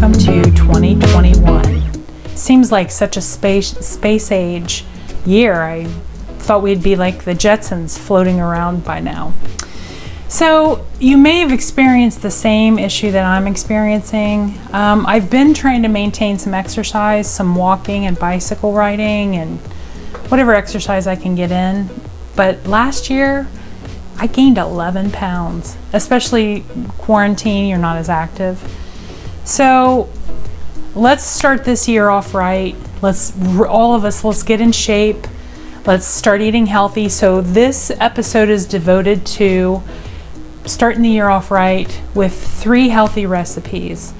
welcome to 2021. Seems like such a space age year. I thought we'd be like the Jetsons floating around by now. So you may have experienced the same issue that I'm experiencing. I've been trying to maintain some exercise, some walking and bicycle riding and whatever exercise I can get in. But last year I gained 11 pounds, especially quarantine, you're not as active. So let's start this year off right. Let's get in shape. Let's start eating healthy. So this episode is devoted to starting the year off right with 3 healthy recipes.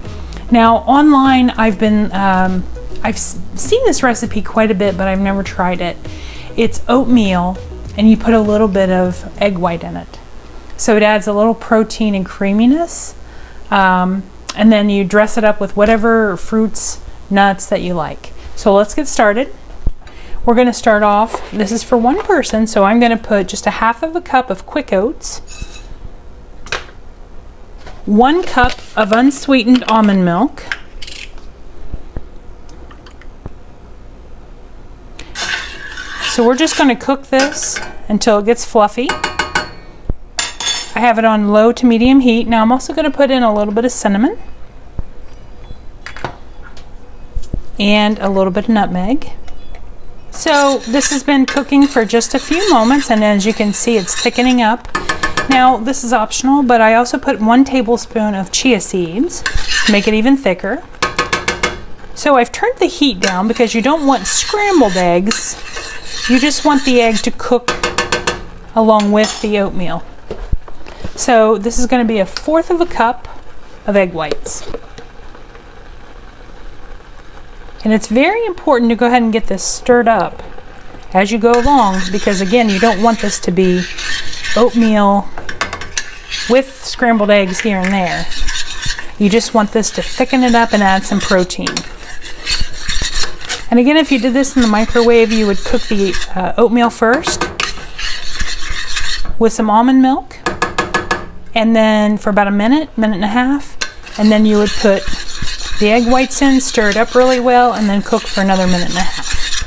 Now online, I've seen this recipe quite a bit, but I've never tried it. It's oatmeal, and you put a little bit of egg white in it. So it adds a little protein and creaminess. And then you dress it up with whatever fruits, nuts that you like. So let's get started. We're gonna start off, this is for one person, so I'm gonna put just a half of a cup of quick oats, 1 cup of unsweetened almond milk, so we're just going to cook this until it gets fluffy. I have it on low to medium heat. Now I'm also going to put in a little bit of cinnamon and a little bit of nutmeg. So this has been cooking for just a few moments, and as you can see, it's thickening up. Now this is optional, but I also put 1 tablespoon of chia seeds to make it even thicker. So I've turned the heat down because you don't want scrambled eggs. You just want the egg to cook along with the oatmeal. So this is going to be 1/4 of a cup of egg whites. And it's very important to go ahead and get this stirred up as you go along, because again, you don't want this to be oatmeal with scrambled eggs here and there. You just want this to thicken it up and add some protein. And again, if you did this in the microwave, you would cook the oatmeal first with some almond milk, and then for about a minute and a half, and then you would put the egg whites in, stir it up really well, and then cook for another minute and a half.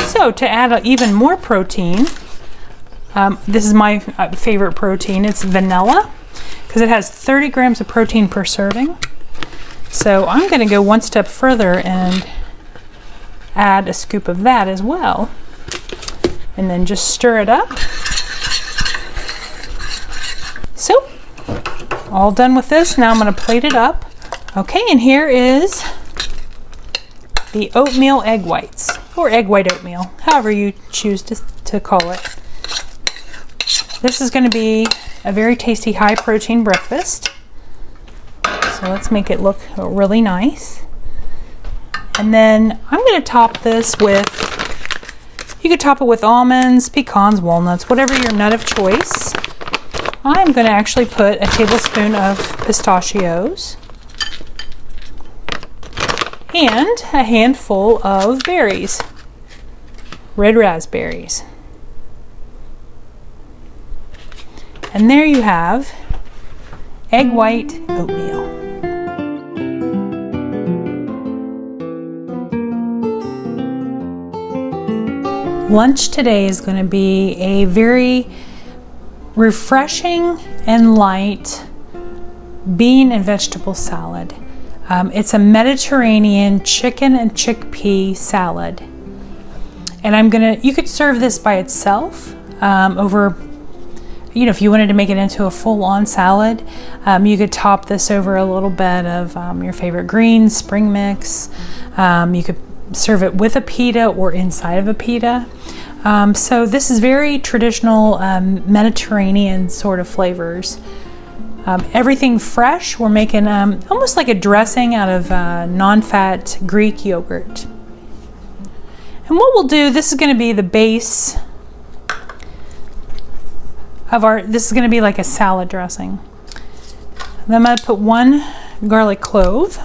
So to add even more protein, this is my favorite protein. It's vanilla, because it has 30 grams of protein per serving. So I'm going to go one step further and add a scoop of that as well, and then just stir it up. So all done with this. Now I'm going to plate it up. Okay, and here is the oatmeal egg whites, or egg white oatmeal, however you choose to call it. This is going to be a very tasty high protein breakfast. So let's make it look really nice. And then I'm going to top this with, you could top it with almonds, pecans, walnuts, whatever your nut of choice. I'm going to actually put a tablespoon of pistachios and a handful of berries, red raspberries. And there you have egg white oatmeal. Lunch today is going to be a very refreshing and light bean and vegetable salad. It's a Mediterranean chicken and chickpea salad. And you could serve this by itself over, if you wanted to make it into a full-on salad, you could top this over a little bit of your favorite greens, spring mix. You could serve it with a pita or inside of a pita. So this is very traditional Mediterranean sort of flavors. Everything fresh. We're making almost like a dressing out of non-fat Greek yogurt. And what we'll do, this is going to be the base of this is going to be like a salad dressing. Then I'm going to put 1 garlic clove.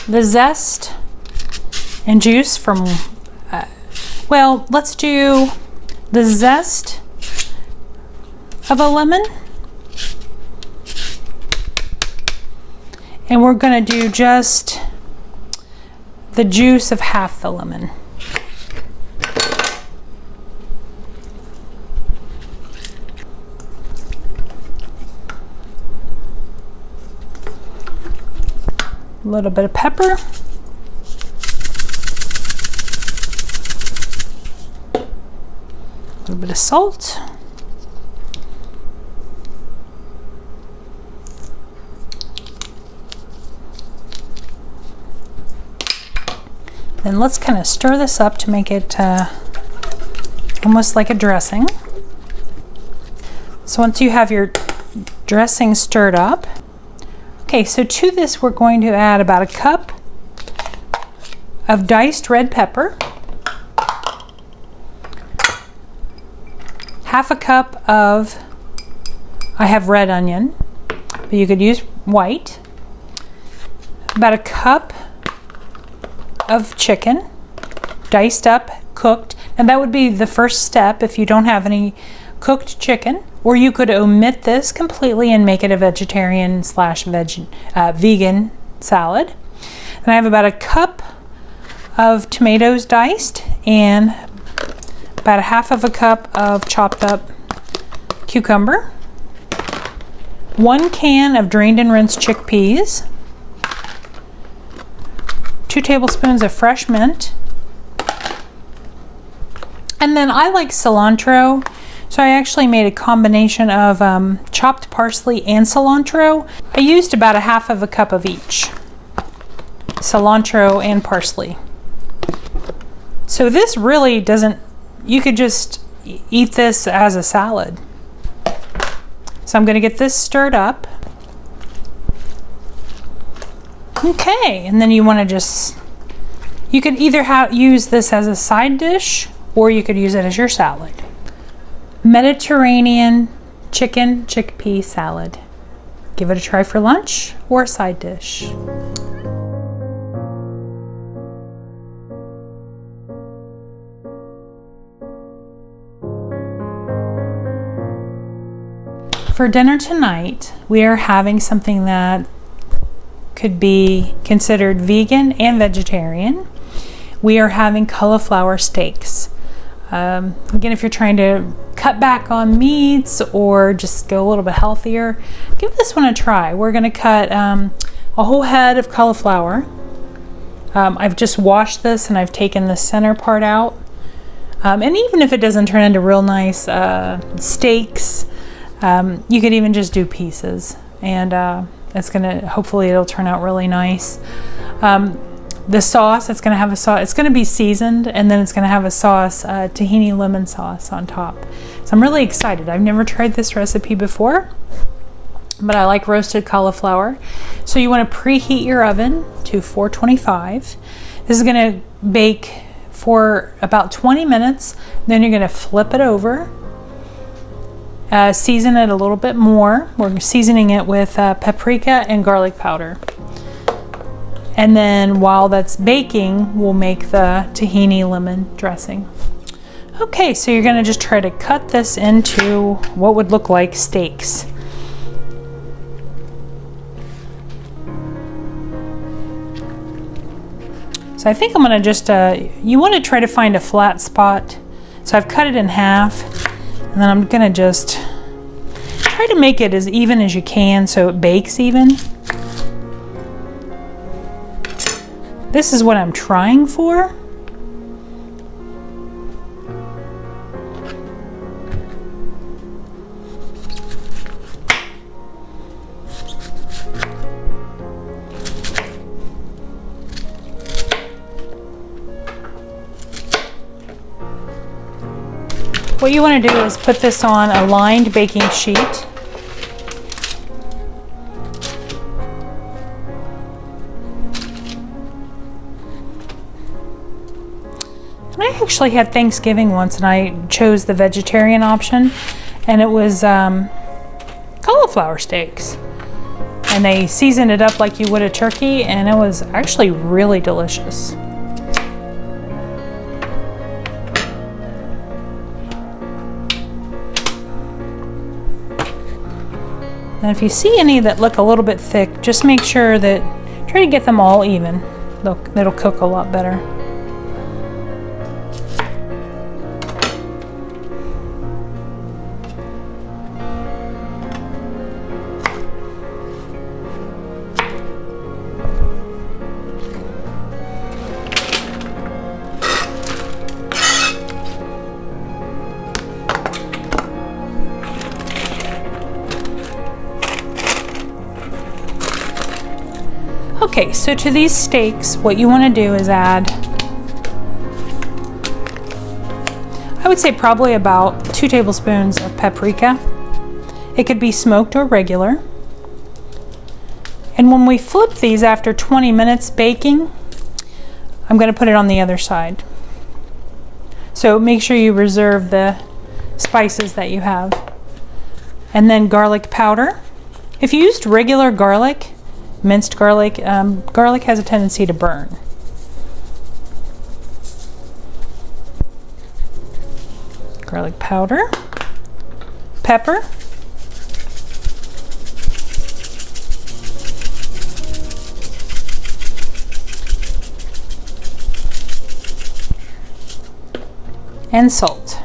The zest and juice from Well, let's do the zest of a lemon. And we're going to do just the juice of half the lemon. A little bit of pepper. A little bit of salt. Then let's kind of stir this up to make it almost like a dressing. So once you have your dressing stirred up, okay, so to this we're going to add about a cup of diced red pepper, half a cup of, I have red onion, but you could use white, about a cup of chicken, diced up, cooked, and that would be the first step if you don't have any cooked chicken, or you could omit this completely and make it a vegetarian slash vegan salad. And I have about a cup of tomatoes diced and about a half of a cup of chopped up cucumber, 1 can of drained and rinsed chickpeas, 2 tablespoons of fresh mint, and then I like cilantro, so I actually made a combination of chopped parsley and cilantro. I used about a half of a cup of each, cilantro and parsley. So this really doesn't, you could just eat this as a salad. So I'm going to get this stirred up. Okay, and then you want to just, you could either use this as a side dish or you could use it as your salad. Mediterranean chicken chickpea salad. Give it a try for lunch or a side dish. For dinner tonight, we are having something that could be considered vegan and vegetarian. We are having cauliflower steaks. Again, if you're trying to cut back on meats or just go a little bit healthier, give this one a try. We're going to cut a whole head of cauliflower. I've just washed this and I've taken the center part out. And even if it doesn't turn into real nice steaks, you could even just do pieces, and it's gonna, hopefully it'll turn out really nice. The sauce, it's gonna have a sauce, it's gonna be seasoned, and then it's gonna have a sauce, tahini lemon sauce on top. So I'm really excited. I've never tried this recipe before, but I like roasted cauliflower. So you want to preheat your oven to 425. This is gonna bake for about 20 minutes. Then you're gonna flip it over. Season it a little bit more. We're seasoning it with paprika and garlic powder. And then while that's baking, we'll make the tahini lemon dressing. Okay, so you're gonna just try to cut this into what would look like steaks. So I think I'm gonna just, you wanna try to find a flat spot. So I've cut it in half, and then I'm gonna just try to make it as even as you can so it bakes even. This is what I'm trying for. What you want to do is put this on a lined baking sheet. I actually had Thanksgiving once and I chose the vegetarian option, and it was cauliflower steaks. And they seasoned it up like you would a turkey, and it was actually really delicious. And if you see any that look a little bit thick, just make sure that, try to get them all even. It'll cook a lot better. Okay, so to these steaks, what you want to do is add, I would say probably about 2 tablespoons of paprika. It could be smoked or regular. And when we flip these after 20 minutes baking, I'm going to put it on the other side. So make sure you reserve the spices that you have. And then garlic powder. If you used regular garlic, minced garlic, garlic has a tendency to burn. Garlic powder, pepper, and salt.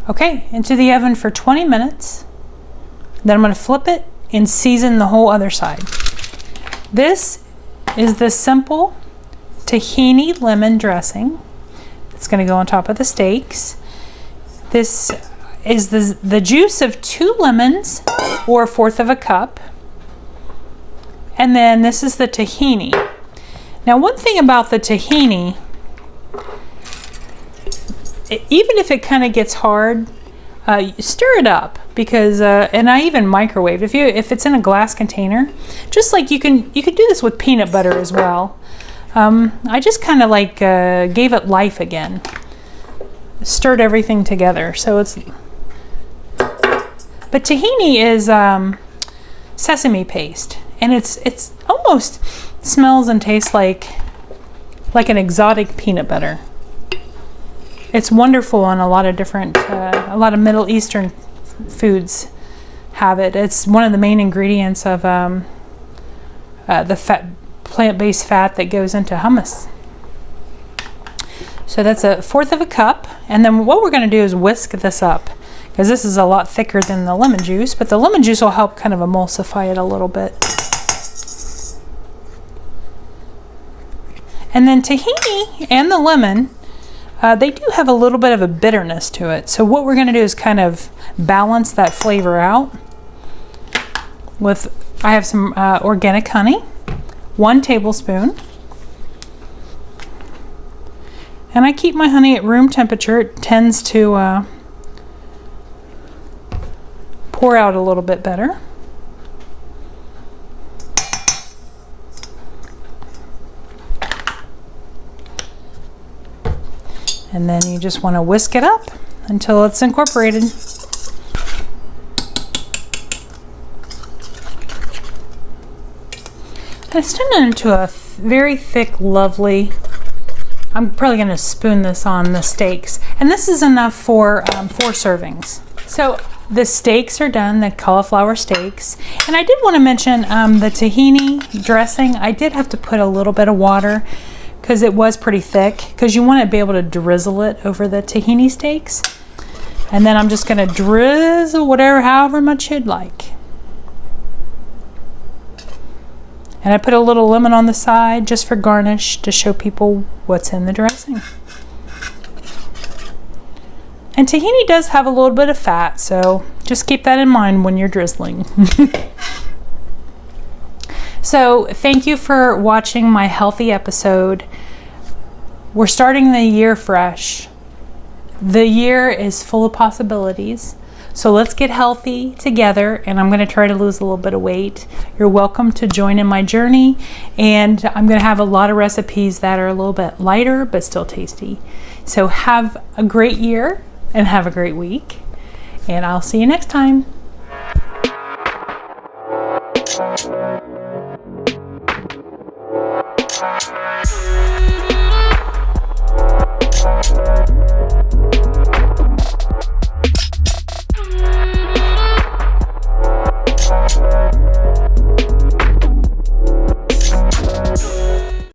Okay, into the oven for 20 minutes. Then I'm going to flip it and season the whole other side. This is the simple tahini lemon dressing. It's going to go on top of the steaks. This is the juice of 2 lemons, or 1/4 of a cup. And then this is the tahini. Now, one thing about the tahini, even if it kind of gets hard, stir it up, because and I even microwave if it's in a glass container. Just like you can do this with peanut butter as well. I just kind of like gave it life again, stirred everything together. So it's, but tahini is sesame paste, and it's almost smells and tastes like an exotic peanut butter. It's wonderful on a lot of different, a lot of Middle Eastern foods have it. It's one of the main ingredients of the plant-based fat that goes into hummus. So that's 1/4 of a cup. And then what we're going to do is whisk this up, because this is a lot thicker than the lemon juice, but the lemon juice will help kind of emulsify it a little bit. And then tahini and the lemon, they do have a little bit of a bitterness to it. So what we're going to do is kind of balance that flavor out with, I have some organic honey, 1 tablespoon. And I keep my honey at room temperature. It tends to pour out a little bit better. And then you just want to whisk it up until it's incorporated. I stirred it into a very thick, lovely, I'm probably going to spoon this on the steaks. And this is enough for 4 servings. So the steaks are done, the cauliflower steaks. And I did want to mention the tahini dressing. I did have to put a little bit of water, because it was pretty thick, because you want to be able to drizzle it over the tahini steaks. And then I'm just going to drizzle however much you'd like. And I put a little lemon on the side just for garnish, to show people what's in the dressing. And tahini does have a little bit of fat, so just keep that in mind when you're drizzling. So thank you for watching my healthy episode. We're starting the year fresh. The year is full of possibilities. So let's get healthy together, and I'm going to try to lose a little bit of weight. You're welcome to join in my journey, and I'm going to have a lot of recipes that are a little bit lighter but still tasty. So have a great year and have a great week. And I'll see you next time.